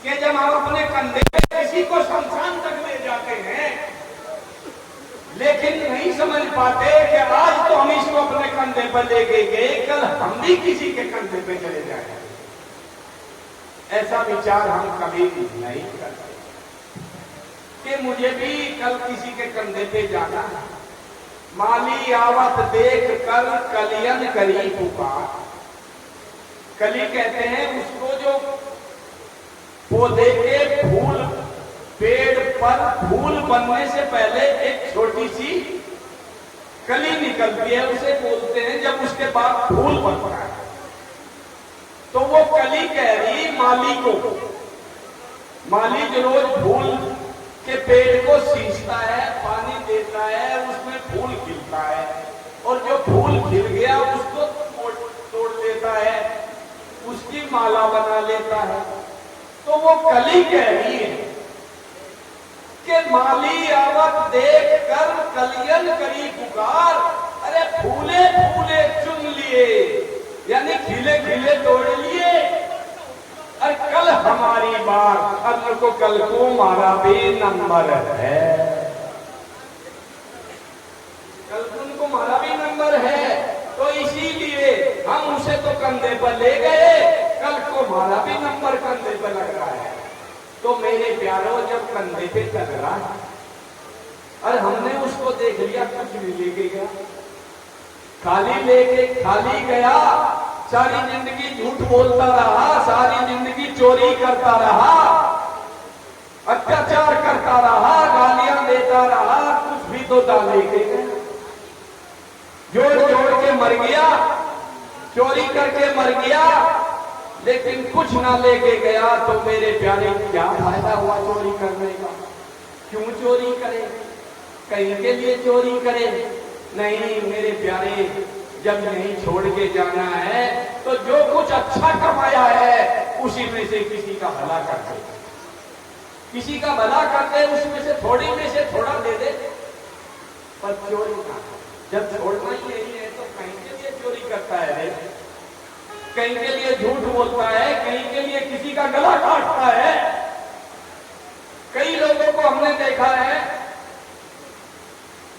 कि जब हम अपने कंधे पे किसी को शमशान तक ले जाते हैं, लेकिन नहीं समझ पाते कि आज तो हम इसको अपने कंधे पर लेके गए, कल हम भी किसी के कंधे पे चले जाएंगे। ऐसा विचार हम कभी नहीं करते कि मुझे भी कल किसी के कंधे पे जाना है। माली आवत देख कर कलियन करी पुकार। कली कहते हैं उसको जो पौधे के फूल, पेड़ पर फूल बनने से पहले एक छोटी सी कली निकलती है, उसे बोलते हैं जब उसके बाद फूल बनता है। तो वो कली कह रही माली को, माली जो रोज फूल के पेड़ को सींचता है, पानी देता है, उसमें फूल खिलता है, और जो फूल खिल गया उसको तोड़ देता है, उसकी माला बना लेता है। तो वो कली कह रही है कि माली आवत देख कर कलियन करी पुकार। अरे फूले फूले चुन लिए, यानी खिले खिले तोड़ लिए, और कल हमारी बार, कल को हमारा भी नंबर है, कल को हमारा भी नंबर है। तो इसीलिए हम उसे तो कंधे पर ले गए, कल को हमारा भी नंबर कंधे पर लग रहा है। तो मेरे प्यारों, जब कंधे पे लग रहा है और हमने उसको देख लिया, कुछ नहीं लेके गया, खाली गया, सारी जिंदगी झूठ बोलता रहा, सारी जिंदगी चोरी करता रहा, अत्याचार करता रहा, गालियां देता रहा, कुछ भी तो डाल लेके गया, जोड़ जोड़ के मर गया, चोरी करके मर गया, लेकिन कुछ ना लेके गया। तो मेरे प्यारे, क्या फायदा हुआ चोरी करने का? क्यों चोरी करे? कहीं के लिए चोरी करे? नहीं मेरे प्यारे, जब नहीं छोड़ के जाना है तो जो कुछ अच्छा कमाया है उसी में से किसी का भला कर दे, किसी का भला कर दे, उसमें से थोड़ी में से थोड़ा दे दे, पर चोरी ना। जब छोड़ना ही नहीं है तो कहीं के लिए चोरी करता है रे? कहीं के लिए झूठ बोलता है, कहीं के लिए किसी का गला काटता है। कई लोगों को हमने देखा है,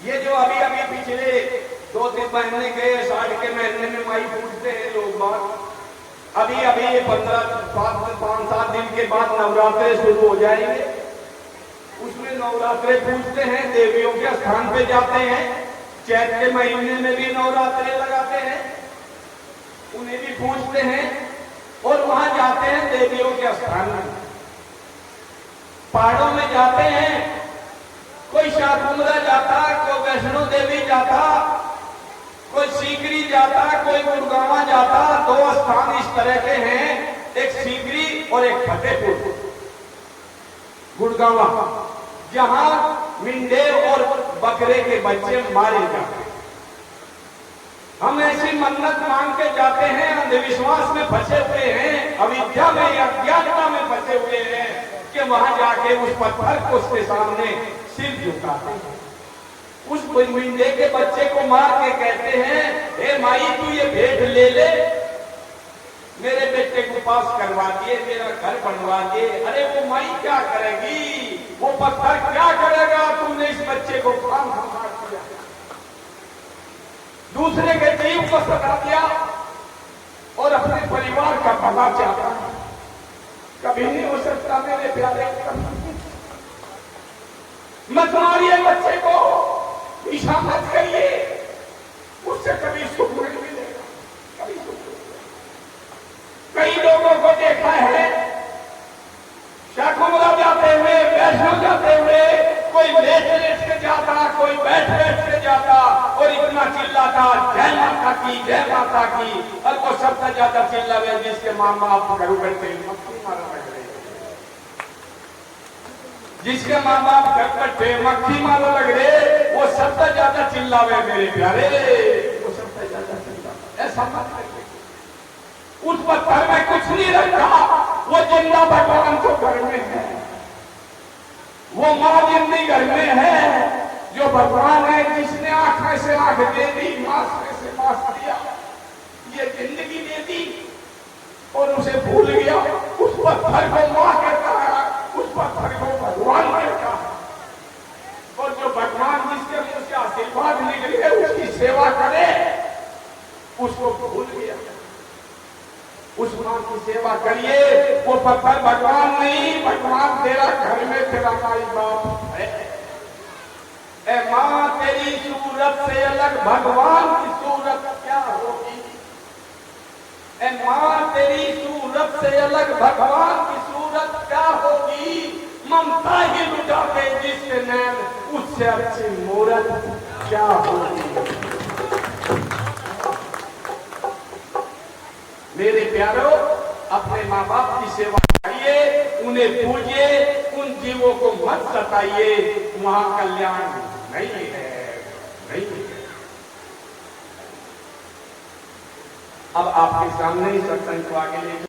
ये जो अभी अभी पिछले 2-3 महीने गए, 60 के महीने में माई पूछते हैं लोग बात। अभी ये 5-7 दिन के बाद नवरात्रे शुरू हो जाएंगे, उसमें नवरात्रे पूछते हैं, देवियों के स्थान पे जाते हैं, चैत के महीने में भी नवरात्रे लगाते हैं, उन्हें भी पूछते हैं, और वहां जाते हैं देवियों के स्थान में, पहाड़ों में जाते हैं, कोई शाकुंभला जाता, कोई वैष्णो देवी जाता, कोई सीकरी जाता, कोई गुड़गावा जाता। 2 स्थान इस तरह के हैं, एक सीकरी और एक फतेहपुर। गुड़गावा जहां मिंडे और बकरे के बच्चे मारे जाते हैं। हम ऐसी मन्नत मांग के जाते हैं, अंधविश्वास में फंसे हुए हैं, अविद्या में, अज्ञानता में फंसे हुए हैं, कि वहां जाके उस पत्थर को उसके सामने सिर झुकाते हैं। उस मिंडे के बच्चे को मार के कहते हैं, हे माई तू ये भेंट ले ले, मेरे बेटे को पास करवा दिए, मेरा घर बनवा दिए। अरे वो माई क्या करेगी, वो पत्थर क्या करेगा, तुमने इस बच्चे को काम मार दिया, दूसरे के जीव को सता दिया और अपने परिवार का भला चाहता। कभी नहीं हो सकता मेरे प्यारे। मत मारिए बच्चे को, ईशा मत करिए, उससे कभी सुख नहीं मिलेगा, कभी सुख नहीं। कई लोगों को देखा है शाकुंभला जाते हुए, वैष्णो जाते हुए, कोई लेट के जाता, कोई बैठ के जाता, और इतना चिल्लाता जय माता की, जय माता की, और वो सबसे ज्यादा चिल्लावे जिसके माँ बाप घर बैठे मक्खी मारा लग रहे, जिसके माँ बाप घर बैठे मक्खी मारा लग रहे, वो सबसे ज्यादा चिल्लावे मेरे प्यारे, वो सबसे ज्यादा चिल्लावे। ऐसा मत करिए। उस पत्थर में कुछ नहीं रखा, वो जिंदा भगवान तो घर में है, वो माँ जिंदी घर में है, जो भगवान है, जिसने आंखें से आंख दे दी, मांस से मांस दिया, ये जिंदगी दे दी और उसे भूल गया। उस पत्थर को माँ कहता है, पत्थर को भगवान कहता है, और जो भगवान जिसके मुंह से आशीर्वाद निकले उसकी सेवा करे, उसको भूल गया। उस मां की सेवा करिए, वो पत्थर भगवान नहीं, भगवान तेरा घर में तेरा माई बाप है। ए मां, तेरी सूरत से अलग भगवान की सूरत क्या होगी? ए मां, तेरी सूरत से अलग भगवान की सूरत क्या होगी? ममता ही लुटाते जिसके नैन, उससे अच्छी मूरत क्या होगी? मेरे प्यारों, अपने माँ बाप की सेवा करिए, उन्हें पूजिए, उन जीवों को मत सताइए, वहां कल्याण नहीं है, नहीं है। अब आपके सामने ही सत्संग को आगे ले